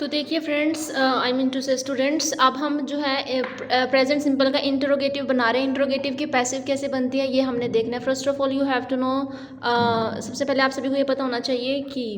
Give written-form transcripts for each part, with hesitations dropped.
तो देखिए friends, I mean to से स्टूडेंट्स, अब हम जो है प्रेजेंट सिंपल का इंटरोगेटिव बना रहे हैं। इंटरोगेटिव की पैसिव कैसे बनती है ये हमने देखना है। First of all you have to know, सबसे पहले आप सभी को ये पता होना चाहिए कि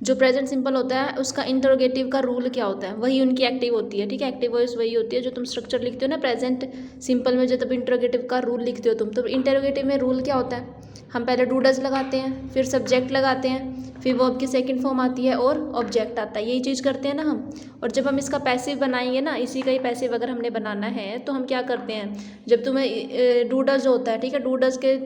जो प्रेजेंट सिंपल होता है उसका इंटरोगेटिव का रूल क्या होता है। वही उनकी एक्टिव होती है, ठीक है। एक्टिव वॉइस वही होती है जो तुम स्ट्रक्चर लिखते हो ना प्रेजेंट सिंपल में, जो तब इंटरोगेटिव का रूल लिखते हो तुम। तो इंटरोगेटिव में रूल क्या होता है, हम पहले डू डज लगाते हैं, फिर सब्जेक्ट लगाते हैं, फिर वर्ब की सेकंड फॉर्म आती है और ऑब्जेक्ट आता है। यही चीज़ करते हैं ना हम। और जब हम इसका पैसिव बनाएंगे ना, इसी का ही पैसिव अगर हमने बनाना है तो हम क्या करते हैं, जब तुम्हें डू डज होता है, ठीक है, डू डज के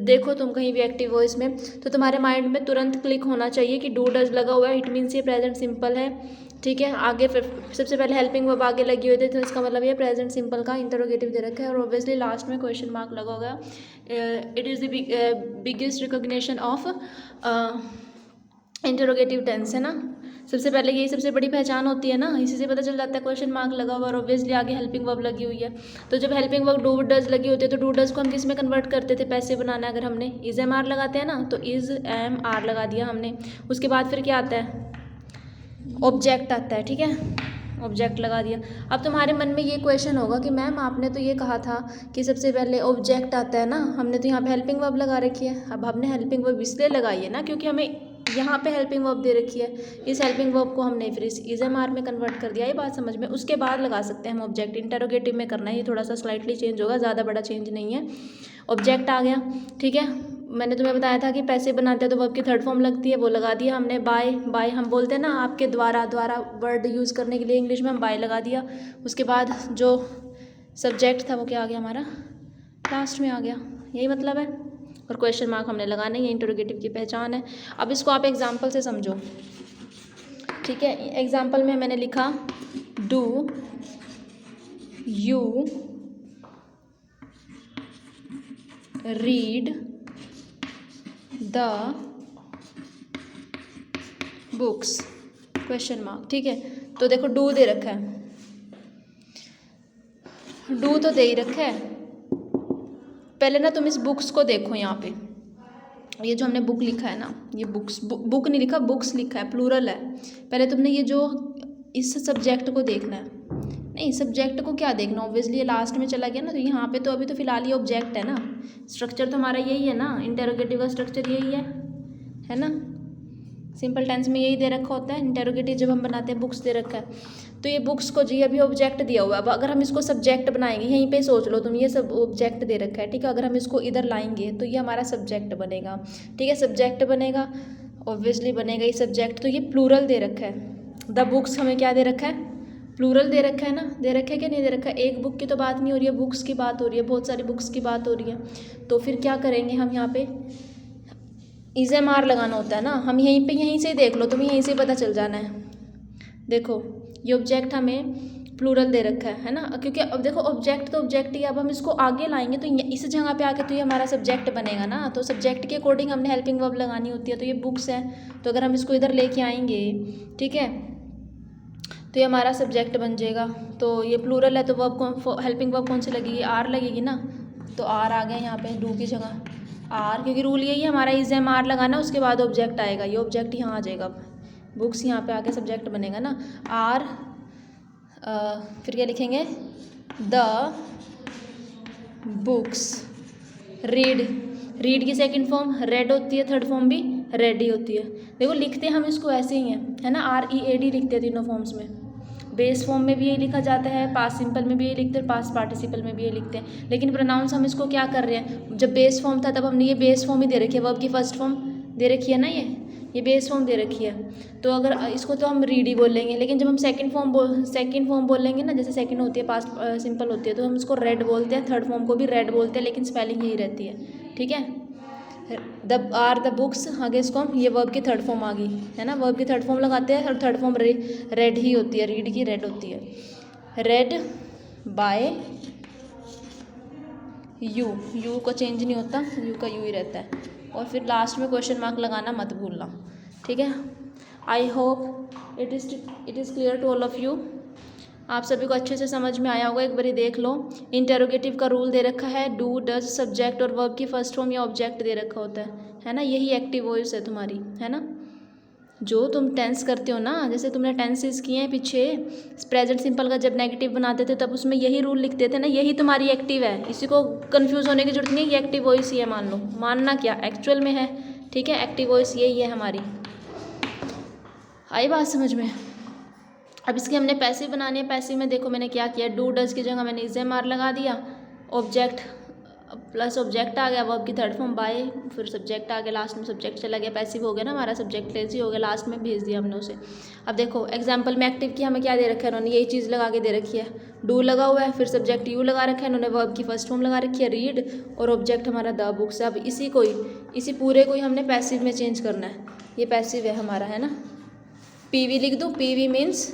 देखो तुम कहीं भी एक्टिव वॉइस में, तो तुम्हारे माइंड में तुरंत क्लिक होना चाहिए कि डू डज लगा हुआ है, इट मीन्स ये प्रेजेंट सिंपल है, ठीक है। आगे फिर सबसे पहले हेल्पिंग वर्ब आगे लगी हुई थी, तो इसका मतलब ये प्रेजेंट सिंपल का इंटरोगेटिव दे रखा है। और ऑब्वियसली लास्ट में क्वेश्चन मार्क लगा होगा। It is the biggest recognition of interrogative tense, है ना। सबसे पहले यही सबसे बड़ी पहचान होती है ना, इसी से पता चल जाता है क्वेश्चन मार्क लगा हुआ और ऑब्वियसली आगे हेल्पिंग वर्ब लगी हुई है। तो जब हेल्पिंग वर्ब डू डज लगी होती है तो डू डज को हम किस में कन्वर्ट करते थे, पैसे बनाना है अगर हमने इज एम आर लगाते हैं ना, तो इज एम आर लगा दिया हमने। उसके बाद फिर क्या आता है, ऑब्जेक्ट आता है, ठीक है, ऑब्जेक्ट लगा दिया। अब तुम्हारे मन में ये क्वेश्चन होगा कि मैम आपने तो ये कहा था कि सबसे पहले ऑब्जेक्ट आता है ना, हमने तो यहाँ पे हेल्पिंग वर्ब लगा रखी है। अब हमने हेल्पिंग वर्ब इसलिए लगाई है ना क्योंकि हमें यहाँ पे हेल्पिंग वर्ब दे रखी है। इस हेल्पिंग वर्ब को हमने फिर इस इज एम आर में कन्वर्ट कर दिया। ये बात समझ में, उसके बाद लगा सकते हैं हम ऑब्जेक्ट। इंटरोगेटिव में करना है, ये थोड़ा सा स्लाइटली चेंज होगा, ज़्यादा बड़ा चेंज नहीं है। ऑब्जेक्ट आ गया, ठीक है। मैंने तुम्हें बताया था कि पैसे बनाते हैं तो वर्ब की थर्ड फॉर्म लगती है, वो लगा दिया हमने। बाय, बाय हम बोलते हैं ना, आपके द्वारा, द्वारा वर्ड यूज़ करने के लिए इंग्लिश में हम बाय लगा दिया। उसके बाद जो सब्जेक्ट था वो क्या आ गया हमारा, लास्ट में आ गया। यही मतलब है। और क्वेश्चन मार्क हमने लगाना ही है, इंटरोगेटिव की पहचान है। अब इसको आप एग्जाम्पल से समझो, ठीक है। एग्जाम्पल में मैंने लिखा do you read the books, question mark, ठीक है। तो देखो डू दे रखा है, डू तो दे ही रखा है। पहले ना तुम इस बुक्स को देखो, यहाँ पे ये जो हमने बुक लिखा है ना, ये बुक्स, बुक नहीं लिखा, बुक्स लिखा है, प्लूरल है। पहले तुमने ये जो इस सब्जेक्ट को देखना है, नहीं सब्जेक्ट को क्या देखना, ऑब्वियसली ये लास्ट में चला गया ना, तो यहाँ पे तो अभी तो फिलहाल ये ऑब्जेक्ट है ना। स्ट्रक्चर तो हमारा यही है ना, इंटरोगेटिव का स्ट्रक्चर यही है ना। सिंपल टेंस में यही दे रखा होता है। इंटरोगेटिव जब हम बनाते हैं, बुक्स दे रखा है, तो ये बुक्स को जी अभी ऑब्जेक्ट दिया हुआ है। अब अगर हम इसको सब्जेक्ट बनाएंगे, यहीं पे सोच लो तुम, ये सब ऑब्जेक्ट दे रखा है, ठीक है। अगर हम इसको इधर लाएंगे तो ये हमारा सब्जेक्ट बनेगा, ठीक है, सब्जेक्ट बनेगा, ऑब्वियसली बनेगा ये सब्जेक्ट। तो ये प्लूरल दे रखा है। द बुक्स हमें क्या दे रखा है, प्लूरल दे रखा है ना, दे रखा है कि नहीं दे रखा है। एक बुक की तो बात नहीं हो रही है, बुक्स की बात हो रही है, बहुत सारी बुक्स की बात हो रही है। तो फिर क्या करेंगे हम, यहाँ पे इज एम आर लगाना होता है ना। हम यहीं पे, यहीं से देख लो, तुम्हें यहीं से पता चल जाना है। देखो ये ऑब्जेक्ट हमें प्लूरल दे रखा है ना, क्योंकि अब देखो ऑब्जेक्ट तो ऑब्जेक्ट ही, अब हम इसको आगे लाएंगे तो इस जगह पे आके तो ये हमारा सब्जेक्ट बनेगा ना। तो सब्जेक्ट के अकॉर्डिंग हमने हेल्पिंग वर्ब लगानी होती है। तो ये बुक्स है, तो अगर हम इसको इधर लेके आएंगे, ठीक है, तो ये हमारा सब्जेक्ट बन जाएगा। तो ये प्लूरल है तो वर्ब कौन, हेल्पिंग वर्ब कौन सी लगेगी, आर लगेगी ना। तो आर आ गया यहाँ पे डू की जगह आर, क्योंकि रूल यही है हमारा, इज एम आर लगाना, उसके बाद ऑब्जेक्ट आएगा। ये ऑब्जेक्ट यहाँ आ जाएगा, बुक्स यहाँ पे आके सब्जेक्ट बनेगा ना। आर फिर क्या लिखेंगे, द बुक्स रीड, रीड की सेकंड फॉर्म रेड होती है, थर्ड फॉर्म भी रेड ही होती है। देखो लिखते हम इसको ऐसे ही हैं, है ना, आर ई ए डी लिखते हैं तीनों फॉर्म्स में। बेस फॉर्म में भी यही लिखा जाता है, पास्ट सिंपल में भी यही लिखते हैं, पास्ट पार्टिसिपल में भी यही लिखते हैं। लेकिन प्रोनाउंस हम इसको क्या कर रहे हैं, जब बेस फॉर्म था तब हमने ये बेस फॉर्म ही दे रखी है, वर्ब की फर्स्ट फॉर्म दे रखी है ना, ये बेस फॉर्म दे रखी है। तो अगर इसको तो हम रीड ही बोलेंगे, लेकिन जब हम सेकंड फॉर्म बोलेंगे ना, जैसे सेकंड होती है, पास्ट सिंपल होती है, तो हम इसको रेड बोलते हैं, थर्ड फॉर्म को भी रेड बोलते हैं, लेकिन स्पेलिंग यही रहती है, ठीक है। द आर द बुक्स, आगे इसको हम, ये वर्ब की थर्ड फॉर्म आ गई, है ना, वर्ब की थर्ड फॉर्म लगाते हैं और थर्ड फॉर्म रेड ही होती है, रीड की रेड होती है। रेड बाय यू को चेंज नहीं होता, यू का यू ही रहता है। और फिर लास्ट में क्वेश्चन मार्क लगाना मत भूलना, ठीक है। I hope it is clear to all of you. आप सभी को अच्छे से समझ में आया होगा। एक बारी देख लो, इंटरोगेटिव का रूल दे रखा है, डू डज सब्जेक्ट और वर्ब की फर्स्ट फॉर्म या ऑब्जेक्ट दे रखा होता है ना। यही एक्टिव वॉइस है तुम्हारी, है ना। जो तुम टेंस करते हो ना, जैसे तुमने टेंसेस किए हैं पीछे, प्रेजेंट सिंपल का जब नेगेटिव बनाते थे तब उसमें यही रूल लिखते थे ना, यही तुम्हारी एक्टिव है, इसी को कंफ्यूज होने की जरूरत नहीं है। ये एक्टिव वॉइस ही है, मान लो, मानना क्या एक्चुअल में है, ठीक है, एक्टिव वॉइस यही है हमारी। आई बात समझ में? अब इसके हमने पैसिव बनाने हैं। पैसिव में देखो मैंने क्या किया, डू डज की जगह मैंने इज़ लगा दिया, ऑब्जेक्ट प्लस ऑब्जेक्ट आ गया, वर्ब की थर्ड फॉर्म बाय, फिर सब्जेक्ट आ गया, लास्ट में सब्जेक्ट चला गया, पैसिव हो गया ना हमारा, सब्जेक्ट लेस ही हो गया, लास्ट में भेज दिया हमने उसे। अब देखो एग्जाम्पल में एक्टिव की हमें क्या दे रखा है, उन्होंने यही चीज़ लगा के दे रखी है, डू लगा हुआ है, फिर सब्जेक्ट यू लगा रखा है, उन्होंने वर्ब की फर्स्ट फॉर्म लगा रखी है रीड, और ऑब्जेक्ट हमारा द बुक्स। अब इसी पूरे को ही हमने पैसिव में चेंज करना है, ये पैसिव है हमारा, है ना। पीवी लिख दूँ, पीवी मीन्स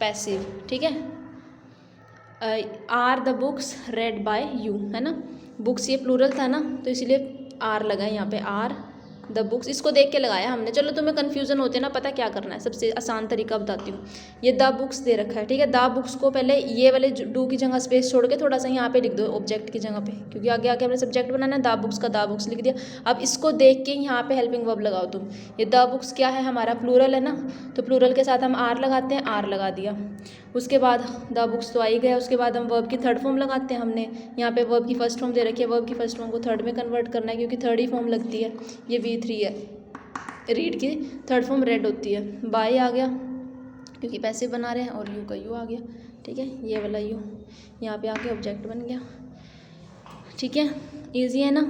पैसिव, ठीक है। Are the books read by you, है ना, बुक्स ये प्लूरल था ना तो इसीलिए आर लगा है यहाँ पे, आर द बुक्स, इसको देख के लगाया हमने। चलो तुम्हें कन्फ्यूजन होते ना, पता क्या करना है, सबसे आसान तरीका बताती हूँ। ये द बुक्स दे रखा है, ठीक है, द बुक्स को पहले ये वाले डू की जगह स्पेस छोड़ के थोड़ा सा यहाँ पे लिख दो ऑब्जेक्ट की जगह पे, क्योंकि आगे आगे हमने सब्जेक्ट बनाना है, द बुक्स का द बुक्स लिख दिया। अब इसको देख के यहाँ पे हेल्पिंग वर्ब लगाओ तुम। ये द बुक्स क्या है हमारा, प्लूरल है ना, तो प्लूरल के साथ हम आर लगाते हैं, आर लगा दिया। उसके बाद द बुक्स तो आ ही गया, उसके बाद हम वर्ब की थर्ड फॉर्म लगाते हैं। हमने यहाँ पे वर्ब की फर्स्ट फॉर्म दे रखी है, वर्ब की फर्स्ट फॉर्म को थर्ड में कन्वर्ट करना है, क्योंकि थर्ड ही फॉर्म लगती है, ये V3 है, रीड की थर्ड फॉर्म रेड होती है। बाय आ गया क्योंकि पैसे बना रहे हैं, और यू का यू आ गया, ठीक है, ये वाला यू यहाँ पे आके ऑब्जेक्ट बन गया, ठीक है, ईजी है ना।